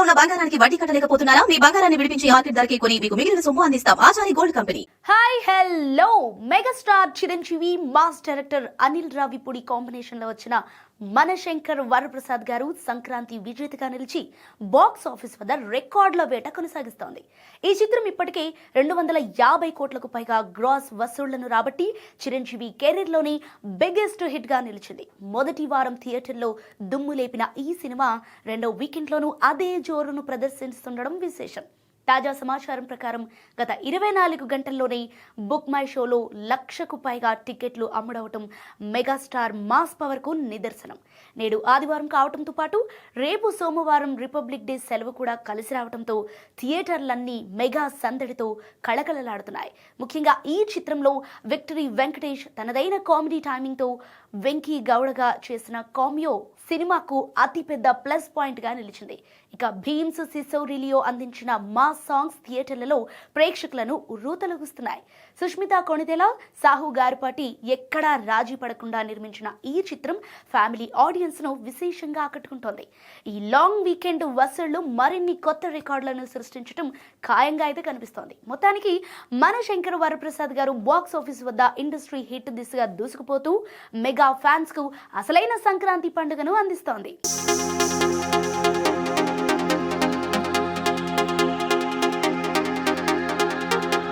ఇంట్లో ఉన్న బంగారానికి వడ్డీ కట్టలేకపోతున్నారా? మీ బంగారాన్ని విడిపించి మార్కెట్ ధరకే కొని మీకు మిగిలిన సొమ్ము అందిస్తాం. Achari gold company. Hi hello megastar Chiranjeevi mass director Anil Ravipudi combination లో వచ్చిన మనశంకర్ వరప్రసాద్ గారు సంక్రాంతి విజేతగా నిలిచి బాక్స్ ఆఫీస్ వద్ద రికార్డుల వేట కొనసాగిస్తోంది. ఈ చిత్రం ఇప్పటికే 250 కోట్లకు పైగా గ్రాస్ వసూళ్లను రాబట్టి చిరంజీవి కెరీర్ లోని బిగ్గెస్ట్ హిట్ గా నిలిచింది. మొదటి వారం థియేటర్లో దుమ్ము లేపిన ఈ సినిమా రెండో వీకెండ్ లోనూ అదే జోరును ప్రదర్శిస్తుండడం విశేషం. తాజా సమాచారం ప్రకారం గత 24 గంటల్లోనే బుక్ మై షోలో 1,00,000కు పైగా టికెట్లు అమ్ముడవటం మెగాస్టార్ మాస్ పవర్ కు నిదర్శనం. నేడు ఆదివారం కావడంతో పాటు రేపు సోమవారం రిపబ్లిక్ డే సెలవు కూడా కలిసి రావడంతో థియేటర్లన్నీ మెగా సందడితో కళకళలాడుతున్నాయి. ముఖ్యంగా ఈ చిత్రంలో విక్టరీ వెంకటేష్ తనదైన కామెడీ టైమింగ్తో వెంకీ గౌడగా చేసిన కామియో సినిమాకు అతిపెద్ద ప్లస్ పాయింట్ గా నిలిచింది. ఇక భీమ్స్ సిసోరిలియో అందించిన మాస్ సాంగ్స్ థియేటర్లలో ప్రేక్షకులను ఉర్రూతలొగిస్తున్నాయి. సుష్మిత కొణిదెల, సాహు గారిపాటి ఎక్కడా రాజీ పడకుండా నిర్మించిన ఈ చిత్రం ఫ్యామిలీ ఆడియన్స్ ను విశేషంగా ఆకట్టుకుంటోంది. ఈ లాంగ్ వీకెండ్ వసూళ్లు మరిన్ని కొత్త రికార్డులను సృష్టించడం ఖాయంగా అయితే కనిపిస్తోంది. మొత్తానికి మనశంకర్ వరప్రసాద్ గారు బాక్స్ ఆఫీస్ వద్ద ఇండస్ట్రీ హిట్ దిశగా దూసుకుపోతూ మెగా ఫ్యాన్స్ కు అసలైన సంక్రాంతి పండుగను అందిస్తోంది.